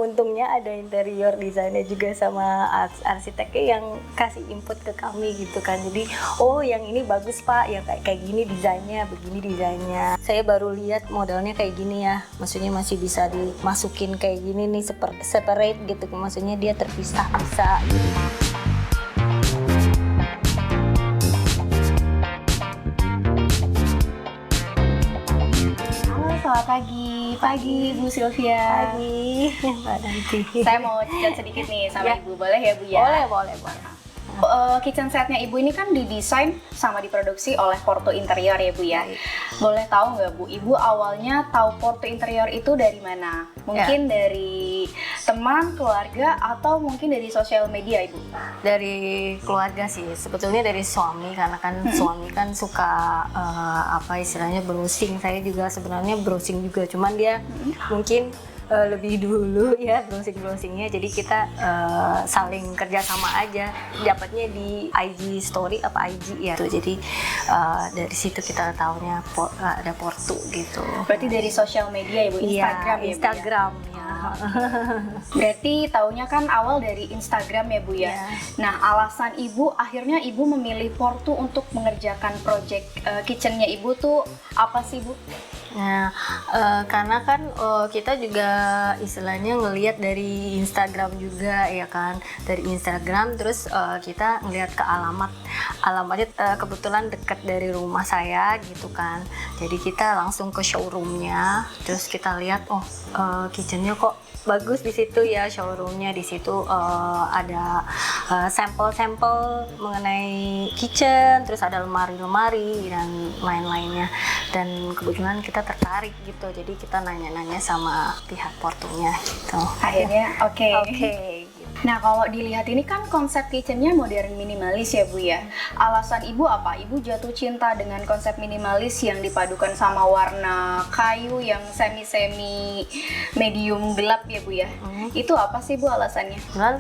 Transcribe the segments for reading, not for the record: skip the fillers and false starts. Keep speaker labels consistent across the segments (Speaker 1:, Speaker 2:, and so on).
Speaker 1: untungnya ada interior desainnya juga sama arsiteknya yang kasih input ke kami gitu kan. Jadi yang ini bagus Pak, yang kayak gini desainnya, begini desainnya. Saya baru lihat modelnya kayak gini ya, maksudnya masih bisa dimasukin kayak gini nih, separate gitu, maksudnya dia terpisah bisa.
Speaker 2: Selamat pagi Bu Sylvia.
Speaker 1: Pagi, Mbak Nanti.
Speaker 2: Saya mau chat sedikit nih sama Ibu, boleh ya Bu ya?
Speaker 1: Boleh.
Speaker 2: Kitchen setnya Ibu ini kan didesain sama diproduksi oleh Porto Interior ya Bu ya. Boleh tahu nggak Bu, Ibu awalnya tahu Porto Interior itu dari mana? Mungkin dari teman, keluarga, atau mungkin dari sosial media Ibu?
Speaker 1: Dari keluarga sih, sebetulnya dari suami, karena kan suami kan suka istilahnya browsing. Saya juga sebenarnya browsing juga, cuman dia mungkin lebih dulu ya browsingnya, jadi kita saling kerjasama aja, dapatnya di IG story IG ya tuh, jadi dari situ kita tahunya ada Porto gitu.
Speaker 2: Berarti dari sosial media ya Bu, Instagram ya?
Speaker 1: Instagram ya.
Speaker 2: Berarti taunya kan awal dari Instagram ya Bu ya. Nah, alasan Ibu akhirnya Ibu memilih Porto untuk mengerjakan project kitchennya Ibu tuh apa sih Bu?
Speaker 1: Nah, karena kan kita juga istilahnya ngelihat dari Instagram juga ya kan, dari Instagram terus kita ngelihat ke alamatnya kebetulan dekat dari rumah saya gitu kan, jadi kita langsung ke showroomnya, terus kita lihat kitchennya kok bagus di situ ya, showroomnya di situ ada sampel-sampel mengenai kitchen, terus ada lemari-lemari dan lain-lainnya, dan kebetulan kita tertarik gitu, jadi kita nanya-nanya sama pihak Portonya gitu.
Speaker 2: Akhirnya oke.
Speaker 1: Gitu.
Speaker 2: Nah, kalau dilihat ini kan konsep kitchennya modern minimalis ya Bu ya. Alasan Ibu apa? Ibu jatuh cinta dengan konsep minimalis yang dipadukan sama warna kayu yang semi-semi medium gelap ya Bu ya. Itu apa sih Bu alasannya?
Speaker 1: Kebetulan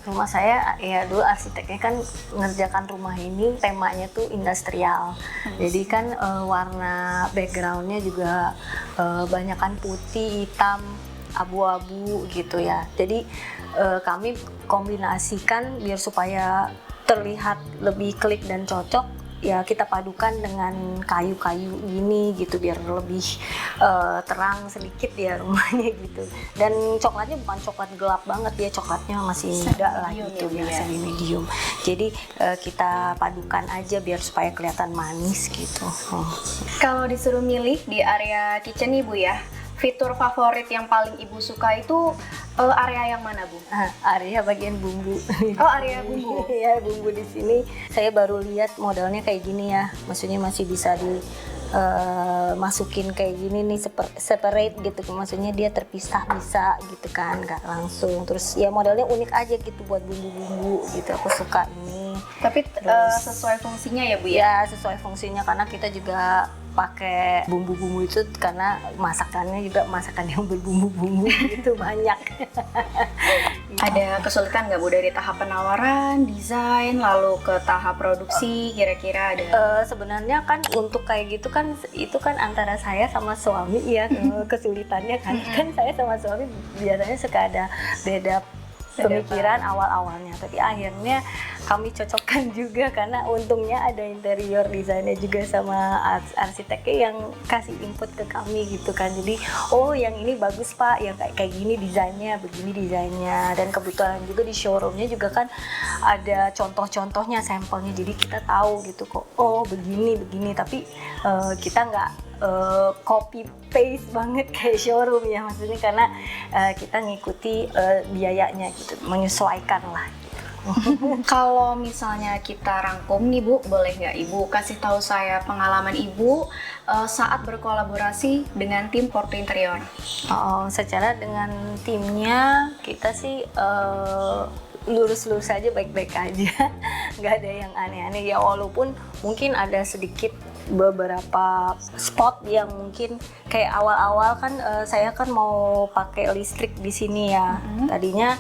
Speaker 1: rumah saya ya dulu arsiteknya kan mengerjakan rumah ini temanya tuh industrial. Jadi kan warna backgroundnya juga banyakan putih, hitam, abu-abu gitu ya. Jadi kami kombinasikan biar supaya terlihat lebih klik dan cocok ya, kita padukan dengan kayu-kayu gini gitu biar lebih terang sedikit ya rumahnya gitu. Dan coklatnya bukan coklat gelap banget ya, coklatnya masih muda lah gitu, biasa di medium. Jadi kita padukan aja biar supaya kelihatan manis gitu.
Speaker 2: Kalau disuruh milih di area kitchen Ibu ya, fitur favorit yang paling Ibu suka itu area yang mana Bu?
Speaker 1: Area bagian bumbu.
Speaker 2: Oh, area bumbu.
Speaker 1: Ya, bumbu di sini saya baru lihat modelnya kayak gini ya. Maksudnya masih bisa masukin kayak gini nih, separate gitu. Maksudnya dia terpisah bisa gitu kan, nggak langsung. Terus ya modelnya unik aja gitu buat bumbu-bumbu gitu. Aku suka ini.
Speaker 2: Tapi sesuai fungsinya ya Bu ya?
Speaker 1: Ya, sesuai fungsinya karena kita juga pakai bumbu-bumbu itu karena masakannya juga masakan yang berbumbu-bumbu gitu banyak.
Speaker 2: Ada kesulitan nggak Bu dari tahap penawaran, desain, lalu ke tahap produksi, kira-kira ada?
Speaker 1: Sebenarnya kan untuk kayak gitu kan itu kan antara saya sama suami ya, kesulitannya kan saya sama suami biasanya suka ada beda pemikiran awal-awalnya, tapi akhirnya kami cocokkan juga karena untungnya ada interior desainnya juga sama arsiteknya yang kasih input ke kami gitu kan. Jadi yang ini bagus Pak, yang kayak gini desainnya, begini desainnya, dan kebetulan juga di showroomnya juga kan ada contoh-contohnya, sampelnya, jadi kita tahu gitu kok begini, tapi kita nggak copy paste banget kayak showroom ya, maksudnya karena kita ngikuti biayanya gitu, menyesuaikan lah.
Speaker 2: Kalau misalnya kita rangkum nih Bu, boleh nggak Ibu kasih tahu saya pengalaman Ibu saat berkolaborasi dengan tim Porto Interior?
Speaker 1: Secara dengan timnya kita sih lurus-lurus aja, baik-baik aja, nggak ada yang aneh-aneh ya, walaupun mungkin ada sedikit beberapa spot yang mungkin kayak awal-awal kan saya kan mau pakai listrik di sini ya. Tadinya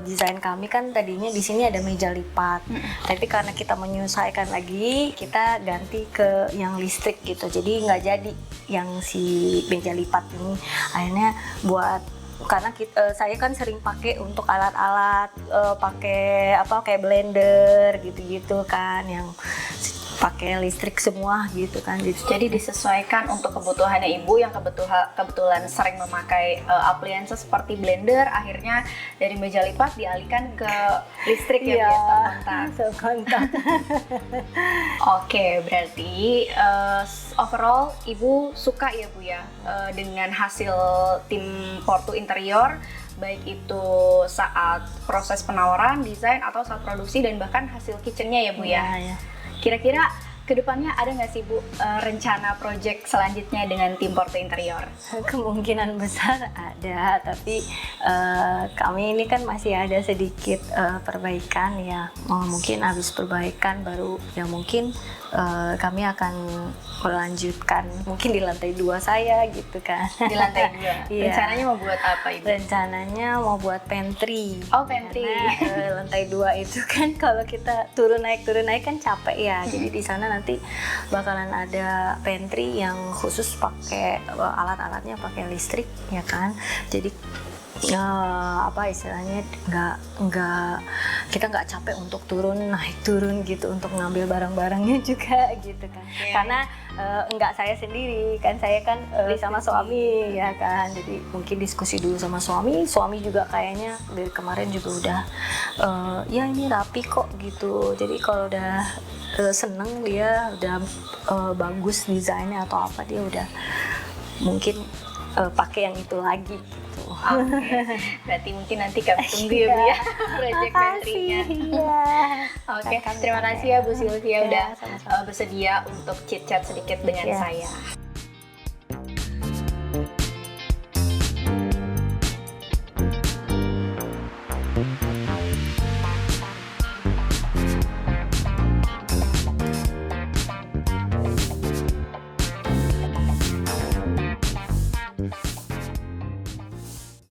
Speaker 1: desain kami kan tadinya di sini ada meja lipat. Tapi karena kita menyesuaikan lagi, kita ganti ke yang listrik gitu. Jadi nggak jadi yang si meja lipat ini. Akhirnya buat karena saya kan sering pakai untuk alat-alat, pakai apa kayak blender gitu-gitu kan, yang pakai listrik semua gitu kan.
Speaker 2: Jadi disesuaikan untuk kebutuhannya ibu yang kebetulan sering memakai appliances seperti blender, akhirnya dari meja lipat dialihkan ke listrik ya,
Speaker 1: sekontak.
Speaker 2: Oke, berarti overall ibu suka ya Bu ya dengan hasil tim Porto Interior, baik itu saat proses penawaran, desain, atau saat produksi, dan bahkan hasil kitchennya ya Bu ya.
Speaker 1: Ya.
Speaker 2: Kira-kira kedepannya ada nggak sih Bu rencana project selanjutnya dengan tim Porto Interior?
Speaker 1: Kemungkinan besar ada, tapi kami ini kan masih ada sedikit perbaikan ya. Mungkin habis perbaikan baru ya mungkin kami akan melanjutkan mungkin di lantai 2 saya gitu kan.
Speaker 2: Di lantai 2.
Speaker 1: Iya.
Speaker 2: Rencananya mau buat apa Ibu?
Speaker 1: Rencananya mau buat pantry.
Speaker 2: Oh, pantry.
Speaker 1: Karena lantai 2 itu kan kalau kita turun naik kan capek ya. Jadi di sana nanti bakalan ada pantry yang khusus pakai alat-alatnya pakai listrik ya kan. Jadi apa istilahnya kita nggak capek untuk naik turun gitu untuk ngambil barang-barangnya juga gitu kan. Karena nggak saya sendiri kan, saya kan sama suami ya kan. Jadi mungkin diskusi dulu sama suami juga kayaknya dari kemarin juga udah ya ini rapi kok gitu. Jadi kalau udah seneng dia udah bagus desainnya atau apa, dia udah mungkin pakai yang itu lagi gitu.
Speaker 2: Berarti mungkin nanti kami tunggu ya Bu ya project pantry-nya. Oke, terima kasih ya Bu Sylvia udah bersedia untuk chit-chat sedikit dengan saya.